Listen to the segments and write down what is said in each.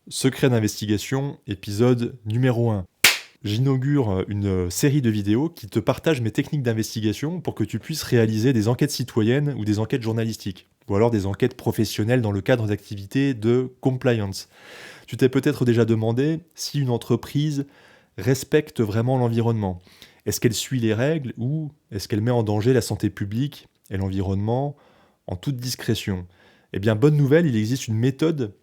Secret d'investigation, épisode numéro 1. J'inaugure une série de vidéos qui te partagent mes techniques d'investigation pour que tu puisses réaliser des enquêtes citoyennes ou des enquêtes journalistiques, ou alors des enquêtes professionnelles dans le cadre d'activités de compliance. Tu t'es peut-être déjà demandé si une entreprise respecte vraiment l'environnement. Est-ce qu'elle suit les règles ou est-ce qu'elle met en danger la santé publique et l'environnement en toute discrétion? Eh bien, bonne nouvelle, il existe une méthode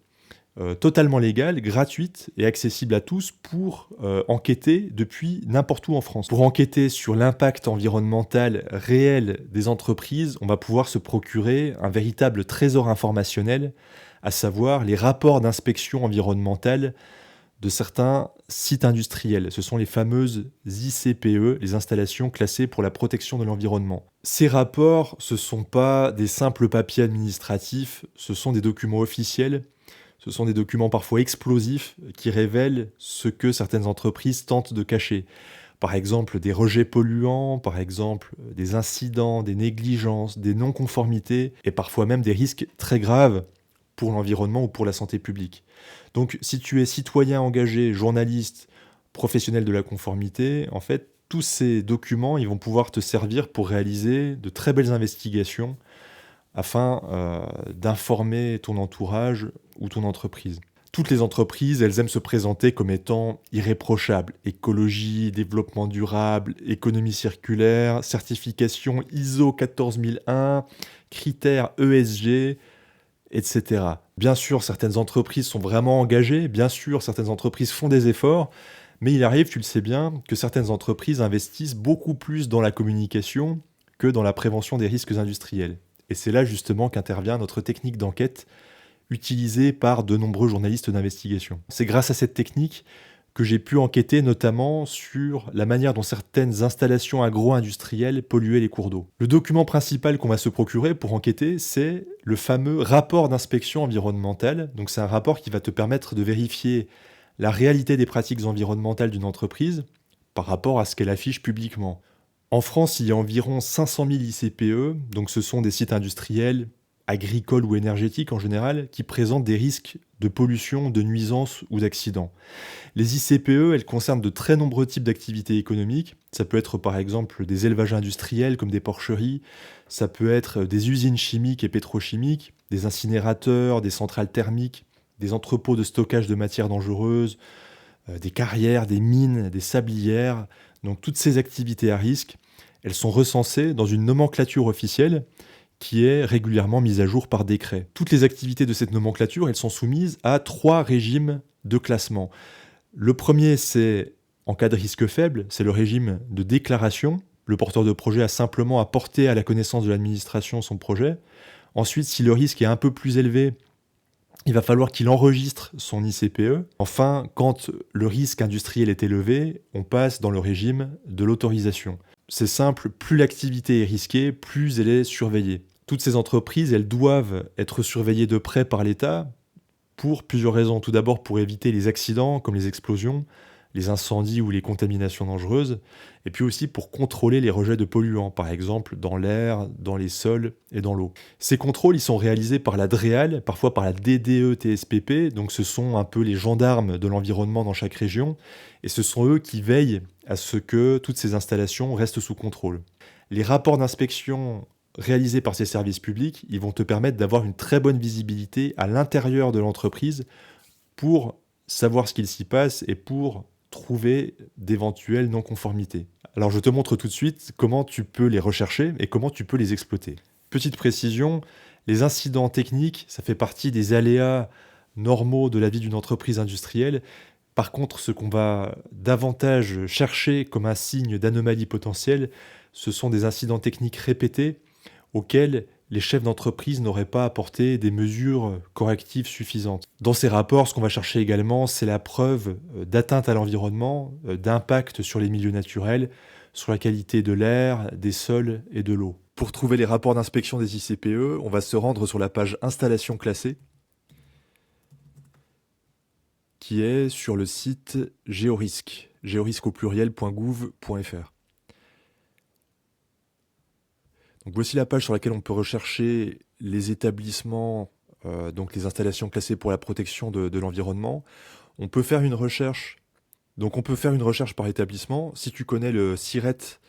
totalement légale, gratuite et accessible à tous pour enquêter depuis n'importe où en France. Pour enquêter sur l'impact environnemental réel des entreprises, on va pouvoir se procurer un véritable trésor informationnel, à savoir les rapports d'inspection environnementale de certains sites industriels. Ce sont les fameuses ICPE, les installations classées pour la protection de l'environnement. Ces rapports, ce ne sont pas des simples papiers administratifs, ce sont des documents officiels. Ce sont des documents parfois explosifs qui révèlent ce que certaines entreprises tentent de cacher. Par exemple, des rejets polluants, par exemple, des incidents, des négligences, des non-conformités et parfois même des risques très graves pour l'environnement ou pour la santé publique. Donc, si tu es citoyen engagé, journaliste, professionnel de la conformité, en fait, tous ces documents, ils vont pouvoir te servir pour réaliser de très belles investigations afin d'informer ton entourage ou ton entreprise. Toutes les entreprises, elles aiment se présenter comme étant irréprochables. Écologie, développement durable, économie circulaire, certification ISO 14001, critères ESG, etc. Bien sûr, certaines entreprises sont vraiment engagées, bien sûr, certaines entreprises font des efforts, mais il arrive, tu le sais bien, que certaines entreprises investissent beaucoup plus dans la communication que dans la prévention des risques industriels. Et c'est là justement qu'intervient notre technique d'enquête utilisée par de nombreux journalistes d'investigation. C'est grâce à cette technique que j'ai pu enquêter notamment sur la manière dont certaines installations agro-industrielles polluaient les cours d'eau. Le document principal qu'on va se procurer pour enquêter, c'est le fameux rapport d'inspection environnementale. Donc c'est un rapport qui va te permettre de vérifier la réalité des pratiques environnementales d'une entreprise par rapport à ce qu'elle affiche publiquement. En France, il y a environ 500 000 ICPE, donc ce sont des sites industriels, agricoles ou énergétiques en général, qui présentent des risques de pollution, de nuisances ou d'accidents. Les ICPE, elles concernent de très nombreux types d'activités économiques. Ça peut être par exemple des élevages industriels comme des porcheries, ça peut être des usines chimiques et pétrochimiques, des incinérateurs, des centrales thermiques, des entrepôts de stockage de matières dangereuses, des carrières, des mines, des sablières. Donc toutes ces activités à risque, elles sont recensées dans une nomenclature officielle qui est régulièrement mise à jour par décret. Toutes les activités de cette nomenclature, elles sont soumises à 3 régimes de classement. Le premier, c'est en cas de risque faible, c'est le régime de déclaration. Le porteur de projet a simplement à porter à la connaissance de l'administration son projet. Ensuite, si le risque est un peu plus élevé, il va falloir qu'il enregistre son ICPE. Enfin, quand le risque industriel est élevé, on passe dans le régime de l'autorisation. C'est simple, plus l'activité est risquée, plus elle est surveillée. Toutes ces entreprises, elles doivent être surveillées de près par l'État pour plusieurs raisons. Tout d'abord pour éviter les accidents comme les explosions, les incendies ou les contaminations dangereuses, et puis aussi pour contrôler les rejets de polluants, par exemple dans l'air, dans les sols et dans l'eau. Ces contrôles, ils sont réalisés par la DREAL, parfois par la DDE-TSPP, donc ce sont un peu les gendarmes de l'environnement dans chaque région, et ce sont eux qui veillent à ce que toutes ces installations restent sous contrôle. Les rapports d'inspection réalisés par ces services publics, ils vont te permettre d'avoir une très bonne visibilité à l'intérieur de l'entreprise pour savoir ce qu'il s'y passe et pour trouver d'éventuelles non-conformités. Alors je te montre tout de suite comment tu peux les rechercher et comment tu peux les exploiter. Petite précision, les incidents techniques, ça fait partie des aléas normaux de la vie d'une entreprise industrielle. Par contre, ce qu'on va davantage chercher comme un signe d'anomalie potentielle, ce sont des incidents techniques répétés auxquels les chefs d'entreprise n'auraient pas apporté des mesures correctives suffisantes. Dans ces rapports, ce qu'on va chercher également, c'est la preuve d'atteinte à l'environnement, d'impact sur les milieux naturels, sur la qualité de l'air, des sols et de l'eau. Pour trouver les rapports d'inspection des ICPE, on va se rendre sur la page Installation classée, qui est sur le site Géorisque, géorisque au pluriel.gouv.fr. Donc voici la page sur laquelle on peut rechercher les établissements donc les installations classées pour la protection de l'environnement. On peut faire une recherche. Donc on peut faire une recherche par établissement. Si tu connais le SIRET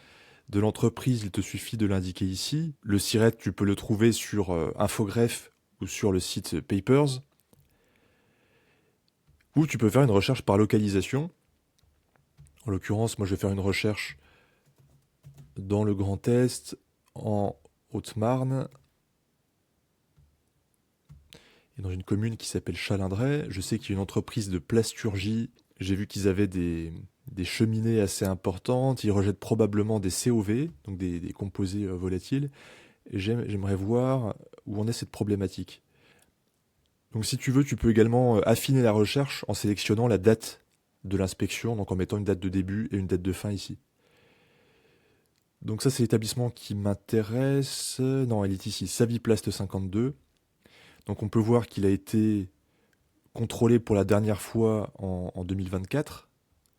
de l'entreprise, il te suffit de l'indiquer ici. Le SIRET, tu peux le trouver sur Infogreffe ou sur le site Papers. Ou tu peux faire une recherche par localisation. En l'occurrence, moi je vais faire une recherche dans le Grand Est, en Haute-Marne, et dans une commune qui s'appelle Chalindray. Je sais qu'il y a une entreprise de plasturgie. J'ai vu qu'ils avaient des cheminées assez importantes. Ils rejettent probablement des COV, donc des composés volatiles. Et j'aimerais voir où en est cette problématique. Donc si tu veux, tu peux également affiner la recherche en sélectionnant la date de l'inspection, donc en mettant une date de début et une date de fin ici. Donc ça, c'est l'établissement qui m'intéresse. Non, elle est ici, Saviplast 52. Donc on peut voir qu'il a été contrôlé pour la dernière fois en 2024.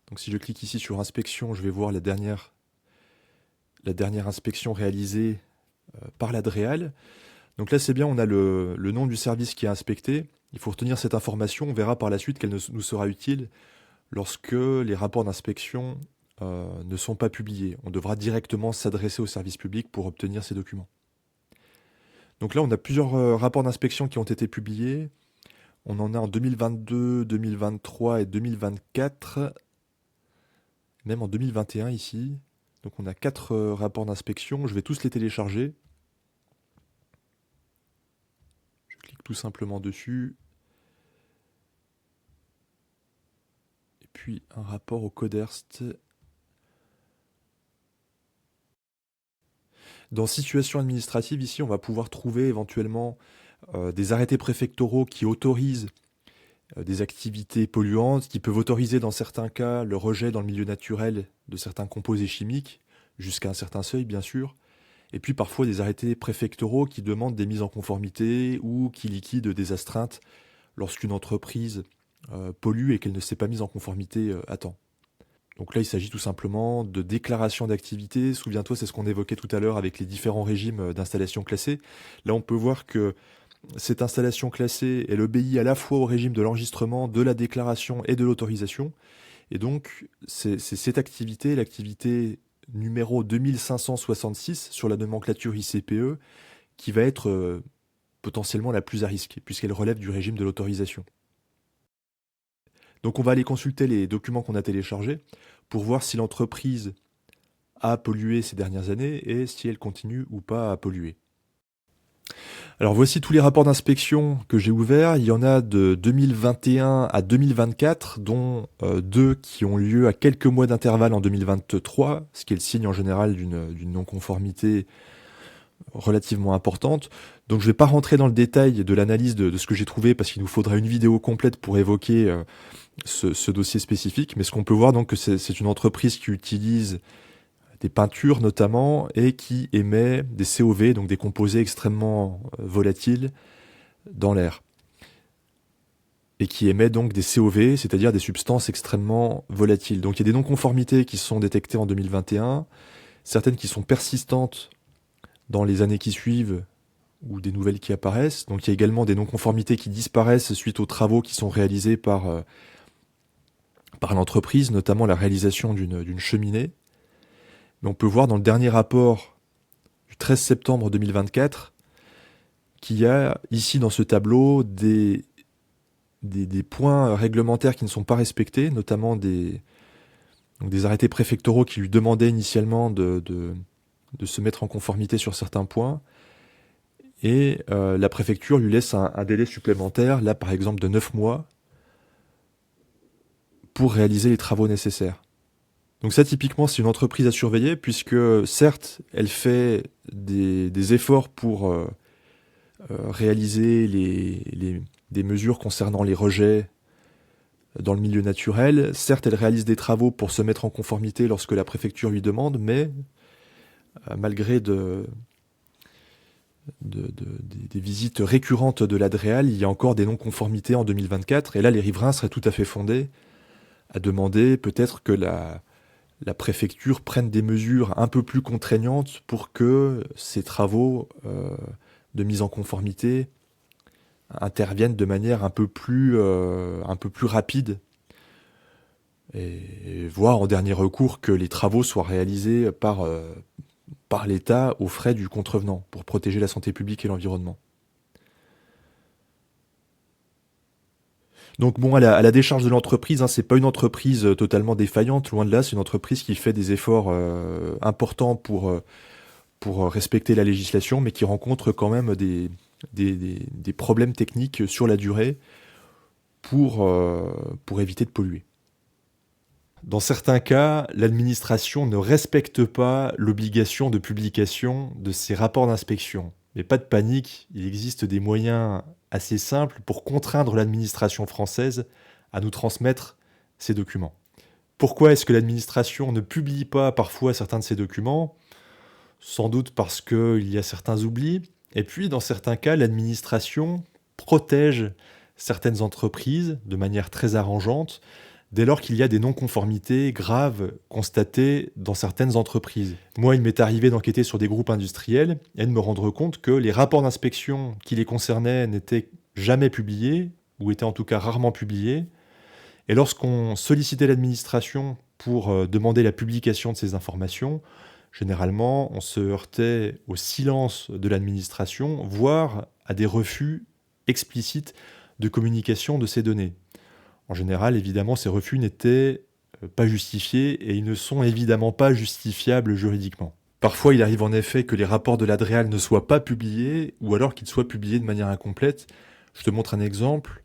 Donc si je clique ici sur inspection, je vais voir la dernière inspection réalisée par l'Adréal. Donc là, c'est bien, on a le nom du service qui est inspecté. Il faut retenir cette information. On verra par la suite qu'elle nous sera utile lorsque les rapports d'inspection ne sont pas publiés. On devra directement s'adresser au service public pour obtenir ces documents. Donc là, on a plusieurs rapports d'inspection qui ont été publiés. On en a en 2022, 2023 et 2024. Même en 2021 ici. Donc on a 4 rapports d'inspection. Je vais tous les télécharger. Je clique tout simplement dessus. Et puis un rapport au Coderst. Dans situation administrative, ici, on va pouvoir trouver éventuellement des arrêtés préfectoraux qui autorisent des activités polluantes, qui peuvent autoriser dans certains cas le rejet dans le milieu naturel de certains composés chimiques, jusqu'à un certain seuil bien sûr, et puis parfois des arrêtés préfectoraux qui demandent des mises en conformité ou qui liquident des astreintes lorsqu'une entreprise pollue et qu'elle ne s'est pas mise en conformité à temps. Donc là, il s'agit tout simplement de déclaration d'activité. Souviens-toi, c'est ce qu'on évoquait tout à l'heure avec les différents régimes d'installation classée. Là, on peut voir que cette installation classée, elle obéit à la fois au régime de l'enregistrement, de la déclaration et de l'autorisation. Et donc, c'est cette activité, l'activité numéro 2566 sur la nomenclature ICPE, qui va être potentiellement la plus à risque, puisqu'elle relève du régime de l'autorisation. Donc on va aller consulter les documents qu'on a téléchargés pour voir si l'entreprise a pollué ces dernières années et si elle continue ou pas à polluer. Alors voici tous les rapports d'inspection que j'ai ouverts. Il y en a de 2021 à 2024, dont 2 qui ont lieu à quelques mois d'intervalle en 2023, ce qui est le signe en général d'une non-conformité relativement importante. Donc je ne vais pas rentrer dans le détail de l'analyse de ce que j'ai trouvé parce qu'il nous faudra une vidéo complète pour évoquer ce dossier spécifique. Mais ce qu'on peut voir donc, c'est une entreprise qui utilise des peintures notamment et qui émet des COV, donc des composés extrêmement volatiles dans l'air. Et qui émet donc des COV, c'est-à-dire des substances extrêmement volatiles. Donc il y a des non-conformités qui sont détectées en 2021, certaines qui sont persistantes dans les années qui suivent, ou des nouvelles qui apparaissent. Donc il y a également des non-conformités qui disparaissent suite aux travaux qui sont réalisés par l'entreprise, notamment la réalisation d'une cheminée. Mais on peut voir dans le dernier rapport du 13 septembre 2024 qu'il y a ici dans ce tableau des points réglementaires qui ne sont pas respectés, notamment des arrêtés préfectoraux qui lui demandaient initialement de se mettre en conformité sur certains points. Et la préfecture lui laisse un délai supplémentaire, là par exemple de 9 mois, pour réaliser les travaux nécessaires. Donc ça typiquement c'est une entreprise à surveiller puisque certes elle fait des efforts pour réaliser des mesures concernant les rejets dans le milieu naturel, certes elle réalise des travaux pour se mettre en conformité lorsque la préfecture lui demande, mais malgré des visites récurrentes de l'Adréal, il y a encore des non-conformités en 2024, et là les riverains seraient tout à fait fondés à demander peut-être que la préfecture prenne des mesures un peu plus contraignantes pour que ces travaux de mise en conformité interviennent de manière un peu plus rapide, et voire en dernier recours que les travaux soient réalisés par l'État aux frais du contrevenant pour protéger la santé publique et l'environnement. Donc bon, à la décharge de l'entreprise, c'est pas une entreprise totalement défaillante, loin de là, c'est une entreprise qui fait des efforts importants pour respecter la législation, mais qui rencontre quand même des problèmes techniques sur la durée pour éviter de polluer. Dans certains cas, l'administration ne respecte pas l'obligation de publication de ses rapports d'inspection. Mais pas de panique, il existe des moyens assez simples pour contraindre l'administration française à nous transmettre ces documents. Pourquoi est-ce que l'administration ne publie pas parfois certains de ces documents ? Sans doute parce qu'il y a certains oublis. Et puis, dans certains cas, l'administration protège certaines entreprises de manière très arrangeante dès lors qu'il y a des non-conformités graves constatées dans certaines entreprises. Moi, il m'est arrivé d'enquêter sur des groupes industriels et de me rendre compte que les rapports d'inspection qui les concernaient n'étaient jamais publiés, ou étaient en tout cas rarement publiés. Et lorsqu'on sollicitait l'administration pour demander la publication de ces informations, généralement, on se heurtait au silence de l'administration, voire à des refus explicites de communication de ces données. En général, évidemment, ces refus n'étaient pas justifiés et ils ne sont évidemment pas justifiables juridiquement. Parfois, il arrive en effet que les rapports de l'Adréal ne soient pas publiés ou alors qu'ils soient publiés de manière incomplète. Je te montre un exemple.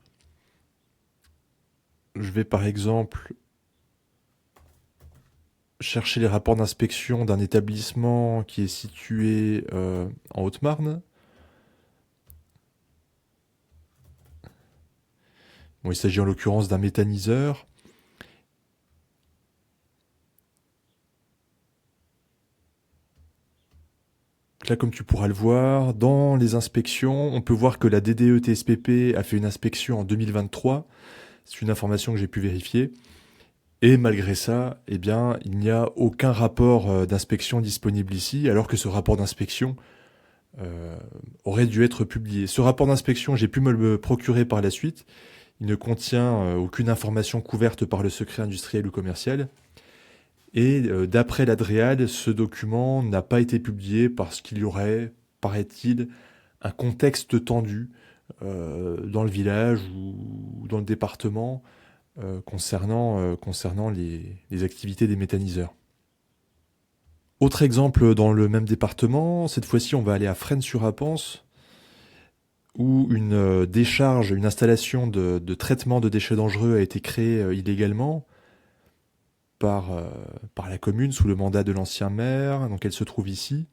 Je vais par exemple chercher les rapports d'inspection d'un établissement qui est situé en Haute-Marne. Bon, il s'agit en l'occurrence d'un méthaniseur. Là, comme tu pourras le voir, dans les inspections, on peut voir que la DDE-TSPP a fait une inspection en 2023. C'est une information que j'ai pu vérifier. Et malgré ça, eh bien, il n'y a aucun rapport d'inspection disponible ici, alors que ce rapport d'inspection aurait dû être publié. Ce rapport d'inspection, j'ai pu me le procurer par la suite. Il ne contient aucune information couverte par le secret industriel ou commercial. Et d'après l'Adréal, ce document n'a pas été publié parce qu'il y aurait, paraît-il, un contexte tendu dans le village ou dans le département concernant les activités des méthaniseurs. Autre exemple dans le même département, cette fois-ci on va aller à Fresnes-sur-Apens, où une décharge, une installation de traitement de déchets dangereux a été créée illégalement par la commune sous le mandat de l'ancien maire. Donc elle se trouve ici.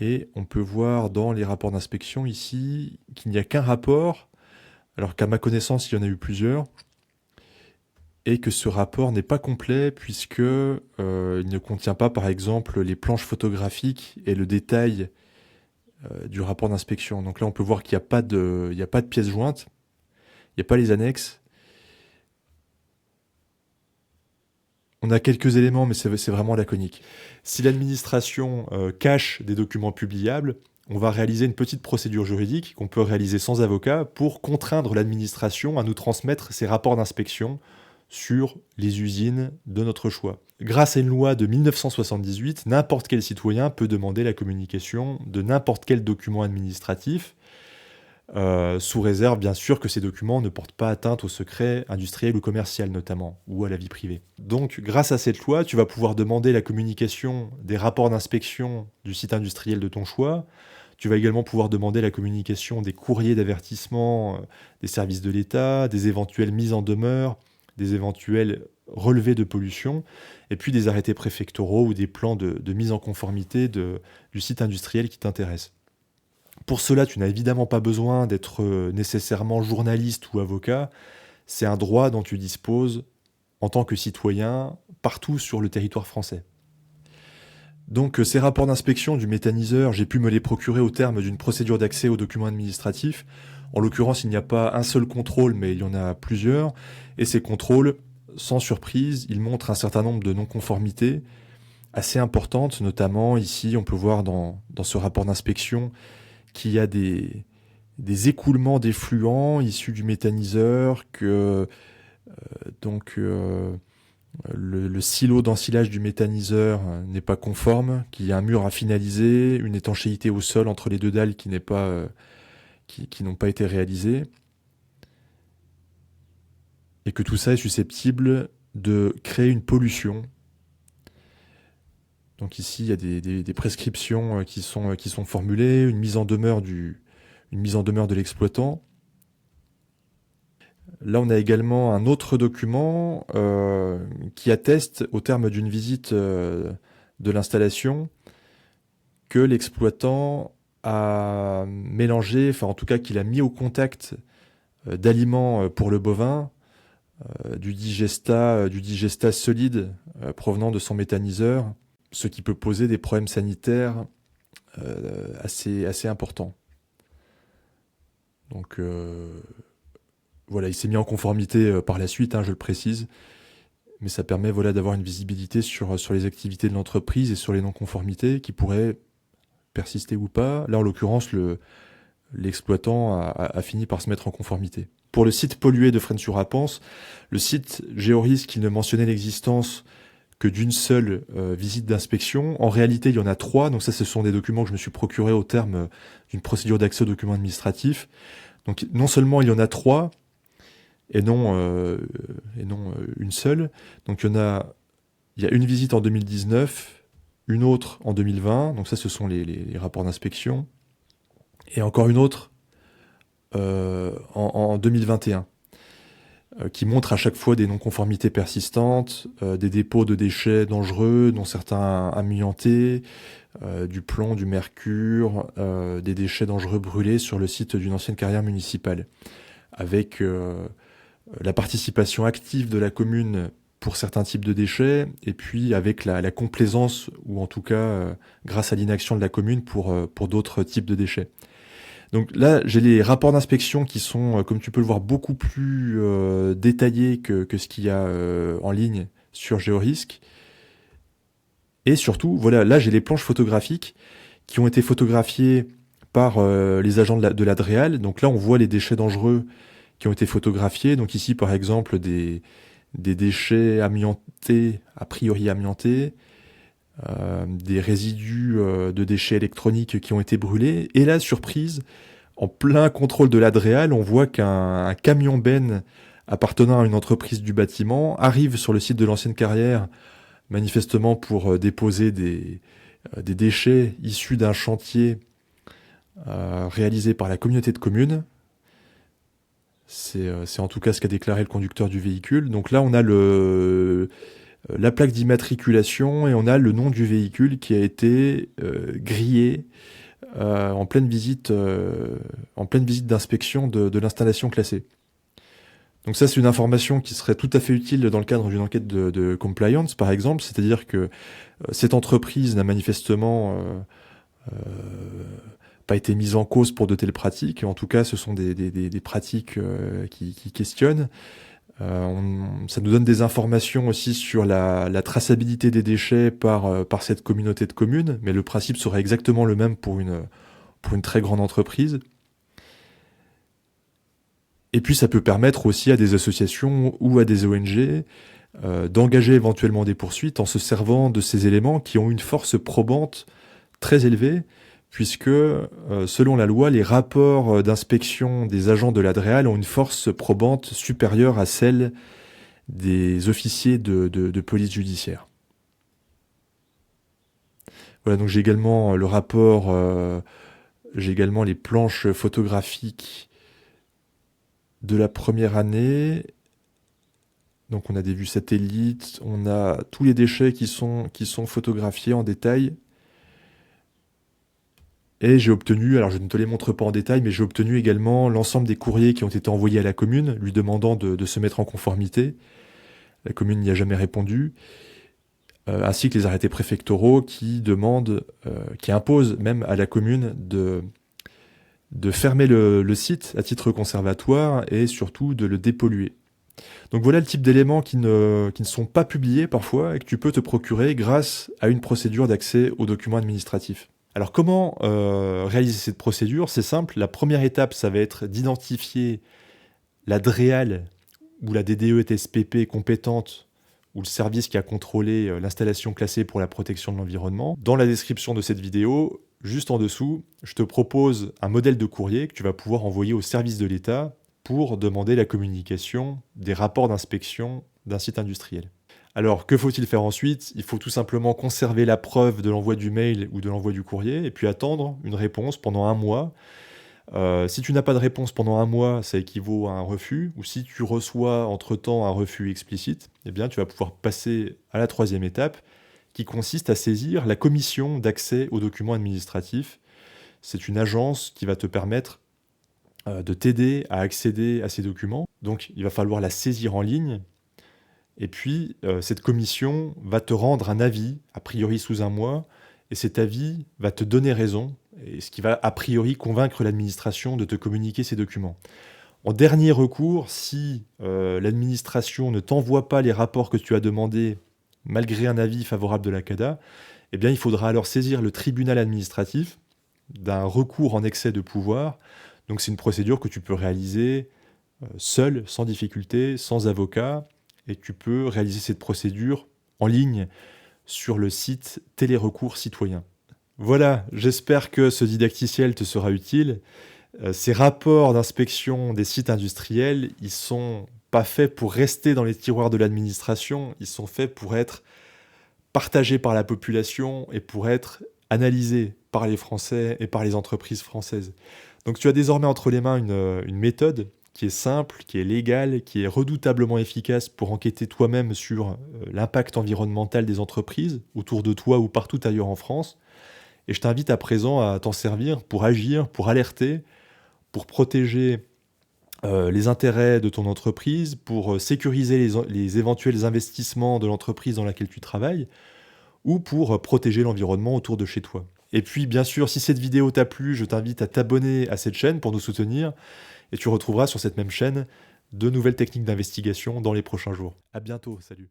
Et on peut voir dans les rapports d'inspection ici qu'il n'y a qu'un rapport, alors qu'à ma connaissance il y en a eu plusieurs, et que ce rapport n'est pas complet puisque il ne contient pas par exemple les planches photographiques et le détail du rapport d'inspection. Donc là on peut voir qu'il n'y a pas de pièces jointes, il n'y a pas les annexes. On a quelques éléments, mais c'est vraiment laconique. Si l'administration cache des documents publiables, on va réaliser une petite procédure juridique qu'on peut réaliser sans avocat pour contraindre l'administration à nous transmettre ses rapports d'inspection sur les usines de notre choix. Grâce à une loi de 1978, n'importe quel citoyen peut demander la communication de n'importe quel document administratif, sous réserve bien sûr que ces documents ne portent pas atteinte au secret industriel ou commercial notamment, ou à la vie privée. Donc grâce à cette loi, tu vas pouvoir demander la communication des rapports d'inspection du site industriel de ton choix. Tu vas également pouvoir demander la communication des courriers d'avertissement des services de l'État, des éventuelles mises en demeure, des éventuels relevés de pollution, et puis des arrêtés préfectoraux ou des plans de mise en conformité du site industriel qui t'intéresse. Pour cela, tu n'as évidemment pas besoin d'être nécessairement journaliste ou avocat. C'est un droit dont tu disposes en tant que citoyen partout sur le territoire français. Donc ces rapports d'inspection du méthaniseur, j'ai pu me les procurer au terme d'une procédure d'accès aux documents administratifs. En l'occurrence, il n'y a pas un seul contrôle, mais il y en a plusieurs. Et ces contrôles, sans surprise, ils montrent un certain nombre de non-conformités assez importantes. Notamment ici, on peut voir dans ce rapport d'inspection qu'il y a des des écoulements d'effluents issus du méthaniseur, que le silo d'ensilage du méthaniseur n'est pas conforme, qu'il y a un mur à finaliser, une étanchéité au sol entre les deux dalles qui n'ont pas été réalisées, et que tout ça est susceptible de créer une pollution. Donc ici, il y a des prescriptions qui sont formulées, une mise en demeure de l'exploitant. Là, on a également un autre document qui atteste, au terme d'une visite de l'installation, que l'exploitant a mélangé, enfin en tout cas qu'il a mis au contact d'aliments pour le bovin, du digestat solide provenant de son méthaniseur, ce qui peut poser des problèmes sanitaires assez importants. Donc voilà, il s'est mis en conformité par la suite, je le précise, mais ça permet d'avoir une visibilité sur les activités de l'entreprise et sur les non-conformités qui pourraient persister ou pas. Là, en l'occurrence, l'exploitant a fini par se mettre en conformité. Pour le site pollué de Fresnes-sur-Rapance, le site Géorisque, il ne mentionnait l'existence que d'une seule visite d'inspection. En réalité, il y en a 3, donc ça, ce sont des documents que je me suis procurés au terme d'une procédure d'accès aux documents administratifs. Donc non seulement il y en a 3, et non une seule. Donc il y a une visite en 2019, une autre en 2020, donc ça ce sont les rapports d'inspection, et encore une autre en 2021, qui montre à chaque fois des non-conformités persistantes, des dépôts de déchets dangereux, dont certains amiantés, du plomb, du mercure, des déchets dangereux brûlés sur le site d'une ancienne carrière municipale, avec la participation active de la commune pour certains types de déchets, et puis avec la complaisance, ou en tout cas grâce à l'inaction de la commune pour d'autres types de déchets. Donc là, j'ai les rapports d'inspection qui sont, comme tu peux le voir, beaucoup plus détaillés que ce qu'il y a en ligne sur Géorisque. Et surtout, voilà, là j'ai les planches photographiques qui ont été photographiées par les agents de la DREAL. Donc là, on voit les déchets dangereux qui ont été photographiés. Donc ici, par exemple, des déchets amiantés, a priori amiantés, des résidus de déchets électroniques qui ont été brûlés. Et là, surprise, en plein contrôle de la DREAL, on voit qu'un camion benne appartenant à une entreprise du bâtiment arrive sur le site de l'ancienne carrière, manifestement pour déposer des déchets issus d'un chantier réalisé par la communauté de communes. C'est en tout cas ce qu'a déclaré le conducteur du véhicule. Donc là, on a la plaque d'immatriculation et on a le nom du véhicule qui a été grillé en pleine visite d'inspection de l'installation classée. Donc ça, c'est une information qui serait tout à fait utile dans le cadre d'une enquête de compliance, par exemple. C'est-à-dire que cette entreprise n'a manifestement pas été mise en cause pour de telles pratiques. En tout cas, ce sont des pratiques qui questionnent. Ça nous donne des informations aussi sur la traçabilité des déchets par cette communauté de communes, mais le principe serait exactement le même pour une très grande entreprise. Et puis ça peut permettre aussi à des associations ou à des ONG d'engager éventuellement des poursuites en se servant de ces éléments qui ont une force probante très élevée, puisque selon la loi, les rapports d'inspection des agents de la DREAL ont une force probante supérieure à celle des officiers de police judiciaire. Voilà, donc j'ai également le rapport, j'ai également les planches photographiques de la première année. Donc on a des vues satellites, on a tous les déchets qui sont photographiés en détail. Et j'ai obtenu, alors je ne te les montre pas en détail, mais j'ai obtenu également l'ensemble des courriers qui ont été envoyés à la commune, lui demandant de se mettre en conformité. La commune n'y a jamais répondu. Ainsi que les arrêtés préfectoraux qui imposent même à la commune de fermer le site à titre conservatoire et surtout de le dépolluer. Donc voilà le type d'éléments qui ne sont pas publiés parfois et que tu peux te procurer grâce à une procédure d'accès aux documents administratifs. Alors comment réaliser cette procédure? C'est simple, la première étape, ça va être d'identifier la DREAL ou la DDE-TSPP compétente ou le service qui a contrôlé l'installation classée pour la protection de l'environnement. Dans la description de cette vidéo, juste en dessous, je te propose un modèle de courrier que tu vas pouvoir envoyer au service de l'État pour demander la communication des rapports d'inspection d'un site industriel. Alors, que faut-il faire ensuite? Il faut tout simplement conserver la preuve de l'envoi du mail ou de l'envoi du courrier et puis attendre une réponse pendant 1 mois. Si tu n'as pas de réponse pendant 1 mois, ça équivaut à un refus, ou si tu reçois entre-temps un refus explicite, eh bien, tu vas pouvoir passer à la 3e étape, qui consiste à saisir la commission d'accès aux documents administratifs. C'est une agence qui va te permettre de t'aider à accéder à ces documents. Donc, il va falloir la saisir en ligne. Et puis, cette commission va te rendre un avis, a priori sous 1 mois, et cet avis va te donner raison, et ce qui va a priori convaincre l'administration de te communiquer ces documents. En dernier recours, si l'administration ne t'envoie pas les rapports que tu as demandés, malgré un avis favorable de la CADA, eh bien, il faudra alors saisir le tribunal administratif d'un recours en excès de pouvoir. Donc c'est une procédure que tu peux réaliser seul, sans difficulté, sans avocat, et tu peux réaliser cette procédure en ligne sur le site Télérecours Citoyen. Voilà, j'espère que ce didacticiel te sera utile. Ces rapports d'inspection des sites industriels, ils sont pas faits pour rester dans les tiroirs de l'administration, ils sont faits pour être partagés par la population et pour être analysés par les Français et par les entreprises françaises. Donc tu as désormais entre les mains une méthode qui est simple, qui est légale, qui est redoutablement efficace pour enquêter toi-même sur l'impact environnemental des entreprises autour de toi ou partout ailleurs en France. Et je t'invite à présent à t'en servir pour agir, pour alerter, pour protéger les intérêts de ton entreprise, pour sécuriser les éventuels investissements de l'entreprise dans laquelle tu travailles, ou pour protéger l'environnement autour de chez toi. Et puis, bien sûr, si cette vidéo t'a plu, je t'invite à t'abonner à cette chaîne pour nous soutenir, et tu retrouveras sur cette même chaîne de nouvelles techniques d'investigation dans les prochains jours. À bientôt, salut.